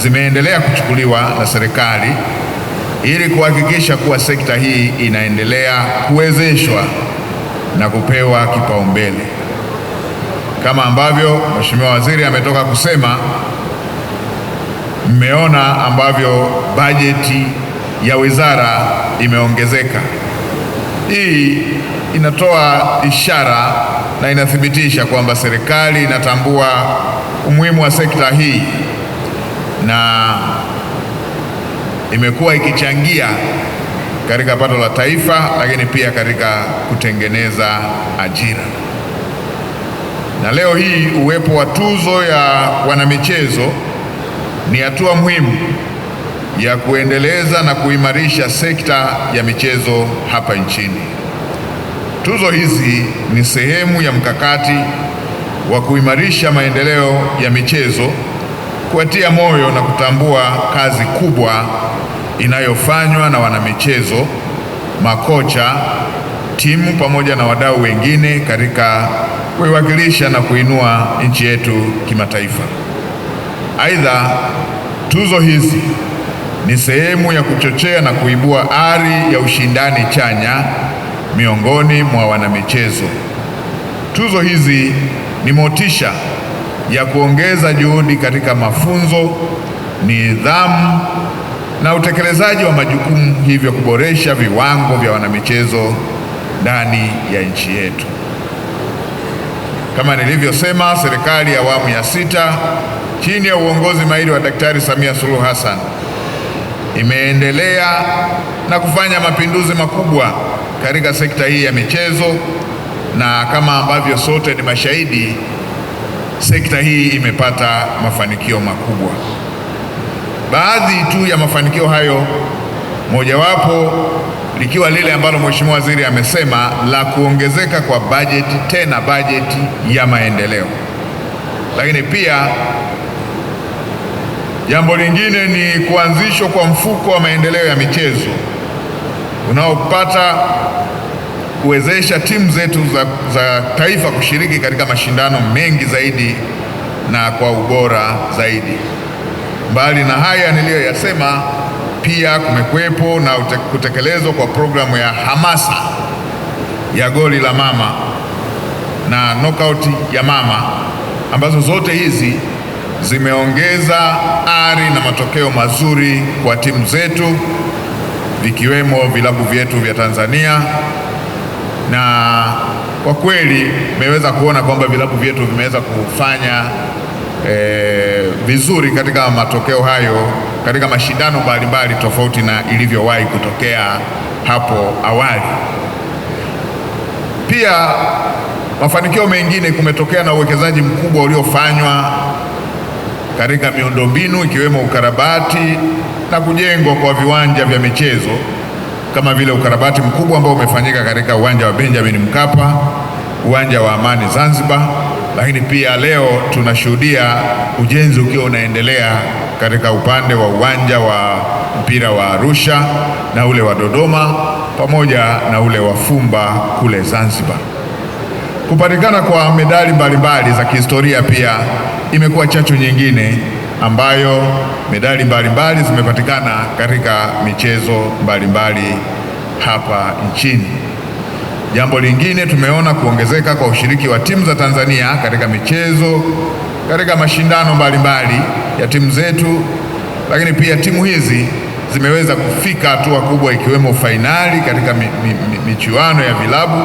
zimeendelea kuchukuliwa na serikali ili kuhakikisha kuwa sekta hii inaendelea kuwezeshwa na kupewa kipaumbele. Kama ambavyo Mheshimiwa Waziri ametoka kusema, mmeona ambavyo bajeti ya wizara imeongezeka. Hii inatoa ishara na inathibitisha kwamba serikali inatambua umuhimu wa sekta hii na imekuwa ikichangia katika pato la taifa, lakini pia katika kutengeneza ajira. Na leo hii uwepo wa tuzo ya wanamichezo ni hatua muhimu ya kuendeleza na kuimarisha sekta ya michezo hapa nchini. Tuzo hizi ni sehemu ya mkakati wa kuimarisha maendeleo ya michezo, kuwatia moyo na kutambua kazi kubwa inayofanywa na wanamichezo, makocha, timu pamoja na wadau wengine katika kuiwakilisha na kuinua nchi yetu kimataifa. Aidha, tuzo hizi ni sehemu ya kuchochea na kuibua ari ya ushindani chanya miongoni mwa wanamichezo. Tuzo hizi ni motisha ya kuongeza juhudi katika mafunzo, nidhamu na utekelezaji wa majukumu, hivyo kuboresha viwango vya wanamichezo ndani ya nchi yetu. Kama nilivyosema, serikali ya awamu ya 6 chini ya uongozi mahiri wa Daktari Samia Suluhu Hassan imeendelea na kufanya mapinduzi makubwa katika sekta hii ya michezo, na kama ambavyo sote ni mashahidi, sekta hii imepata mafanikio makubwa. Baadhi tu ya mafanikio hayo, mojawapo likiwa lile ambalo Mheshimiwa Waziri amesema la kuongezeka kwa bajeti, tena bajeti ya maendeleo. Lakini pia jambo lingine ni kuanzishwa kwa mfuko wa maendeleo ya michezo unaopata kuwezesha timu zetu za taifa kushiriki katika mashindano mengi zaidi na kwa ubora zaidi. Mbali na haya niliyoyasema, pia kumekuwepo na kutekelezwa kwa programu ya hamasa ya goli la mama na knockout ya mama, ambazo zote hizi zimeongeza ari na matokeo mazuri kwa timu zetu, vikiwemo vilabu vyetu vya Tanzania, na kwa kweli mmeweza kuona kwamba vilabu vyetu vimeweza kufanya vizuri katika matokeo hayo katika mashindano mbalimbali tofauti na ilivyowahi kutokea hapo awali. Pia mafanikio mengine, kumetokea na uwekezaji mkubwa uliofanywa katika miundombinu ikiwemo ukarabati na kujengwa kwa viwanja vya michezo, kama vile ukarabati mkubwa ambao umefanyika katika uwanja wa Benjamin Mkapa, uwanja wa Amani Zanzibar, lakini pia leo tunashuhudia ujenzi ukiwa unaendelea katika upande wa uwanja wa mpira wa Arusha na ule wa Dodoma pamoja na ule wa Fumba kule Zanzibar. Kupatikana kwa medali mbalimbali za kihistoria pia imekuwa chachu nyingine ambayo medali mbalimbali zimepatikana katika michezo mbalimbali hapa nchini. Jambo lingine, tumeona kuongezeka kwa ushiriki wa timu za Tanzania katika michezo, katika mashindano mbalimbali ya timu zetu, lakini pia timu hizi zimeweza kufika hatua kubwa ikiwemo fainali katika michuano ya vilabu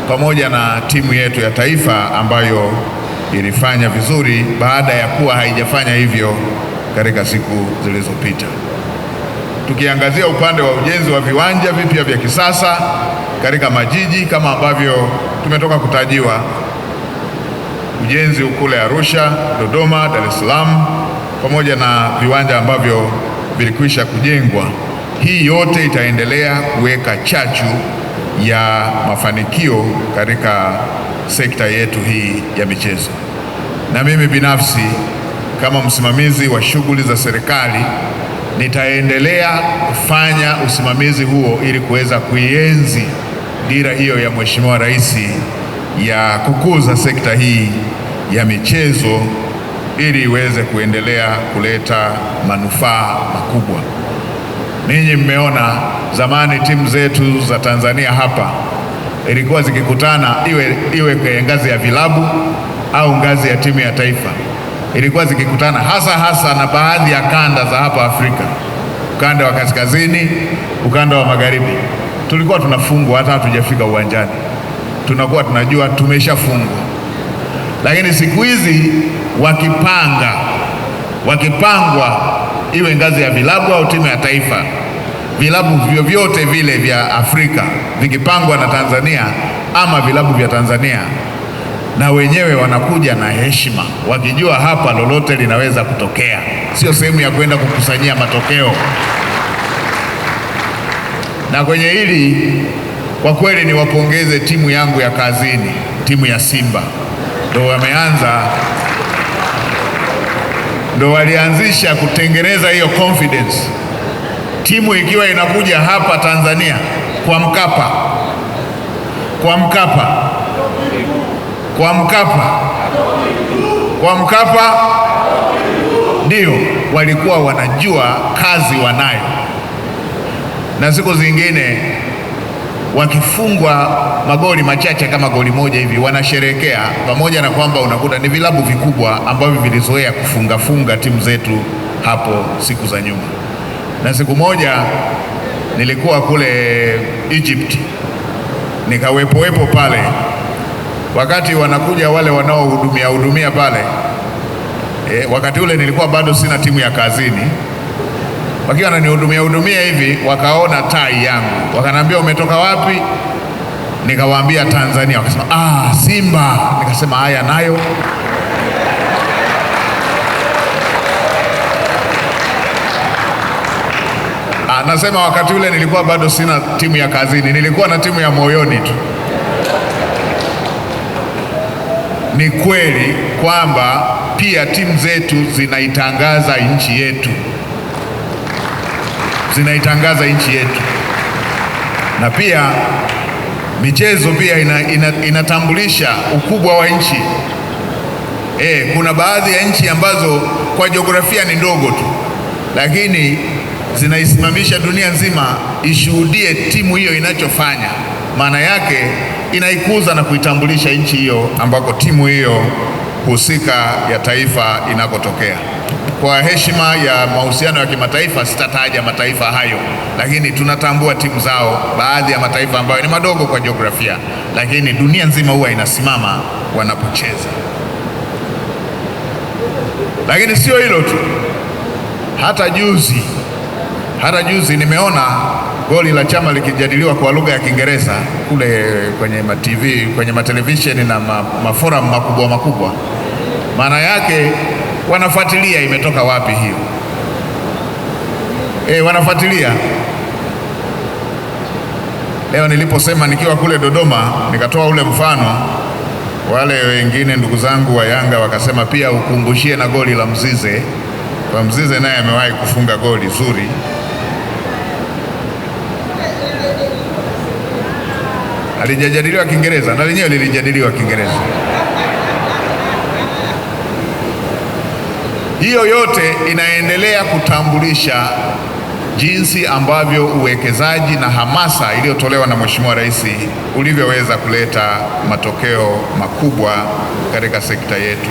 pamoja na timu yetu ya taifa ambayo ilifanya vizuri baada ya kuwa haijafanya hivyo katika siku zilizopita. Tukiangazia upande wa ujenzi wa viwanja vipya vya kisasa katika majiji kama ambavyo tumetoka kutajiwa, ujenzi kule Arusha, Dodoma, Dar es Salaam pamoja na viwanja ambavyo vilikwisha kujengwa, hii yote itaendelea kuweka chachu ya mafanikio katika sekta yetu hii ya michezo. Na mimi binafsi kama msimamizi wa shughuli za serikali nitaendelea kufanya usimamizi huo ili kuweza kuienzi dira hiyo ya Mheshimiwa Rais ya kukuza sekta hii ya michezo ili iweze kuendelea kuleta manufaa makubwa. Ninyi mmeona zamani timu zetu za Tanzania hapa ilikuwa zikikutana, iwe kwenye ngazi ya vilabu au ngazi ya timu ya taifa, ilikuwa zikikutana hasa na baadhi ya kanda za hapa Afrika, ukanda wa kaskazini, ukanda wa magharibi. Tulikuwa tunafungwa hata hatujafika uwanjani, tunakuwa tunajua tumeshafungwa. Lakini siku hizi wakipangwa iwe ngazi ya vilabu au timu ya taifa, vilabu vyovyote vile vya Afrika vikipangwa na Tanzania ama vilabu vya Tanzania, na wenyewe wanakuja na heshima, wakijua hapa lolote linaweza kutokea, sio sehemu ya kwenda kukusanyia matokeo. Na kwenye hili kwa kweli niwapongeze timu yangu ya kazini, timu ya Simba. Ndo walianzisha kutengeneza hiyo confidence. Timu ikiwa inakuja hapa Tanzania kwa Mkapa, ndio walikuwa wanajua kazi wanayo, na siku zingine wakifungwa magoli machache kama goli moja hivi wanasherehekea, pamoja na kwamba unakuta ni vilabu vikubwa ambavyo vilizoea kufunga timu zetu hapo siku za nyuma. Na siku moja nilikuwa kule Egypt, nikawepo pale wakati wanakuja wale wanaohudumia pale. Wakati ule nilikuwa bado sina timu ya kazini. Wakiwa wananihudumia hivi, wakaona tai yangu, wakaniambia umetoka wapi? Nikawaambia Tanzania. Wakasema Simba. Nikasema haya nayo. Nasema wakati ule nilikuwa bado sina timu ya kazini, nilikuwa na timu ya moyoni tu. Ni kweli kwamba pia timu zetu zinaitangaza nchi yetu, na pia michezo pia inatambulisha ukubwa wa nchi. Kuna baadhi ya nchi ambazo kwa jiografia ni ndogo tu, lakini zinaisimamisha dunia nzima ishuhudie timu hiyo inachofanya. Maana yake inaikuza na kuitambulisha nchi hiyo ambako timu hiyo husika ya taifa inakotokea. Kwa heshima ya mahusiano ya kimataifa sitataja mataifa hayo, lakini tunatambua timu zao, baadhi ya mataifa ambayo ni madogo kwa jiografia, lakini dunia nzima huwa inasimama wanapocheza. Lakini sio hilo tu, hata juzi nimeona goli la Chama likijadiliwa kwa lugha ya Kiingereza kule kwenye kwenye matelevisheni na maforum makubwa. Maana yake wanafuatilia imetoka wapi hiyo. Wanafuatilia. Leo niliposema nikiwa kule Dodoma, nikatoa ule mfano, wale wengine ndugu zangu wa Yanga wakasema pia ukumbushie na goli la Mzize. Kwa Mzize naye amewahi kufunga goli zuri. Alijadiliwa Kiingereza na lenyewe lilijadiliwa Kiingereza. Hiyo yote inaendelea kutambulisha jinsi ambavyo uwekezaji na hamasa iliyotolewa na Mheshimiwa Rais ulivyoweza kuleta matokeo makubwa katika sekta yetu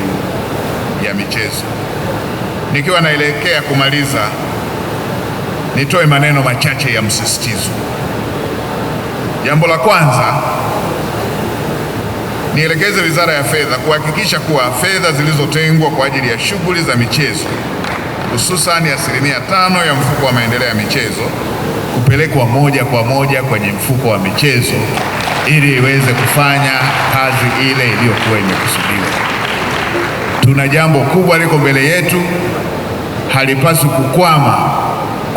ya michezo. Nikiwa naelekea kumaliza, nitoe maneno machache ya msisitizo. Jambo la kwanza, nielekeze Wizara ya Fedha kuhakikisha kuwa fedha zilizotengwa kwa ajili ya shughuli za michezo, hususani 5% ya mfuko wa maendeleo ya michezo, kupelekwa moja kwa moja kwenye mfuko wa michezo ili iweze kufanya kazi ile iliyokuwa imekusudiwa. Tuna jambo kubwa liko mbele yetu, halipaswi kukwama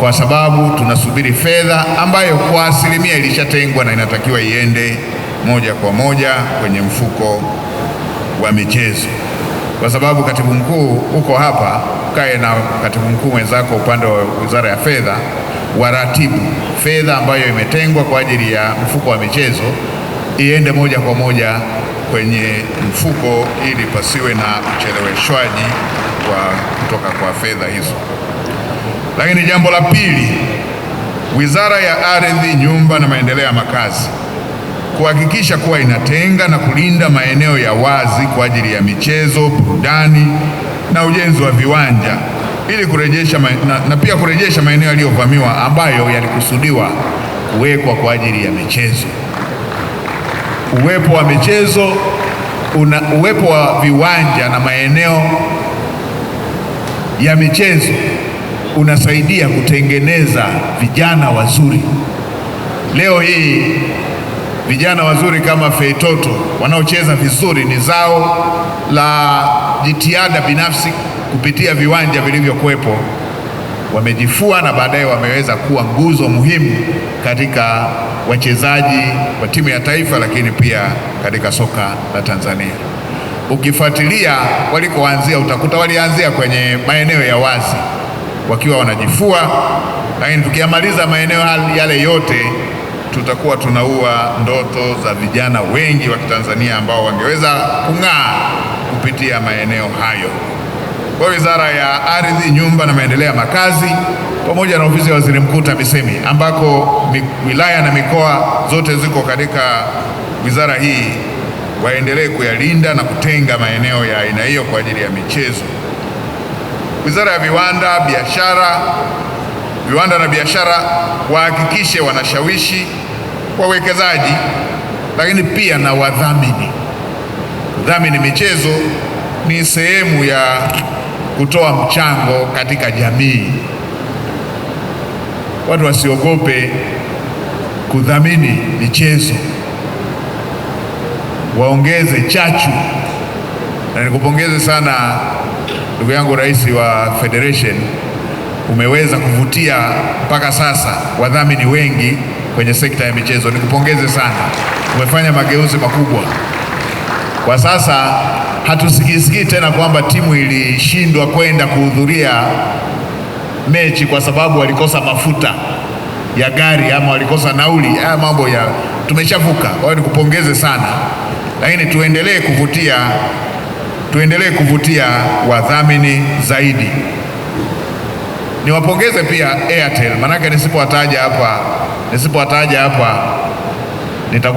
kwa sababu tunasubiri fedha ambayo kwa asilimia ilishatengwa na inatakiwa iende moja kwa moja kwenye mfuko wa michezo. Kwa sababu katibu mkuu uko hapa, kae na katibu mkuu mwenzako upande wa Wizara ya Fedha, waratibu fedha ambayo imetengwa kwa ajili ya mfuko wa michezo iende moja kwa moja kwenye mfuko ili pasiwe na ucheleweshwaji kutoka kwa fedha hizo. Lakini jambo la pili, Wizara ya Ardhi, Nyumba na Maendeleo ya Makazi kuhakikisha kuwa inatenga na kulinda maeneo ya wazi kwa ajili ya michezo, burudani na ujenzi wa viwanja ili kurejesha na pia kurejesha maeneo yaliyovamiwa ambayo yalikusudiwa kuwekwa kwa ajili ya michezo. Uwepo wa michezo, uwepo wa viwanja na maeneo ya michezo unasaidia kutengeneza vijana wazuri. Leo hii vijana wazuri kama Feitoto wanaocheza vizuri ni zao la jitihada binafsi kupitia viwanja vilivyokuwepo. Wamejifua na baadaye wameweza kuwa nguzo muhimu katika wachezaji wa timu ya taifa, lakini pia katika soka la Tanzania. Ukifuatilia walikoanzia utakuta walianzia kwenye maeneo ya wazi wakiwa wanajifua, lakini tukiyamaliza maeneo yale yote tutakuwa tunaua ndoto za vijana wengi wa Kitanzania ambao wangeweza kung'aa kupitia maeneo hayo. Kwa Wizara ya Ardhi, Nyumba na Maendeleo ya Makazi pamoja na Ofisi ya Waziri Mkuu TAMISEMI, ambako wilaya na mikoa zote ziko katika wizara hii, waendelee kuyalinda na kutenga maeneo ya aina hiyo kwa ajili ya michezo. Wizara ya Viwanda na Biashara wahakikishe wanashawishi wawekezaji, lakini pia na wadhamini. Kudhamini michezo ni sehemu ya kutoa mchango katika jamii. Watu wasiogope kudhamini michezo, waongeze chachu. Na nikupongeze sana ndugu yangu Rais wa Federation, umeweza kuvutia mpaka sasa wadhamini wengi kwenye sekta ya michezo. Nikupongeze sana, umefanya mageuzi makubwa. Kwa sasa hatusikii tena kwamba timu ilishindwa kwenda kuhudhuria mechi kwa sababu walikosa mafuta ya gari ama walikosa nauli. Haya mambo tumeshavuka. Kwa hiyo nikupongeze sana, lakini tuendelee kuvutia wadhamini zaidi. Niwapongeze pia Airtel, manake nisipowataja hapa nitakuwa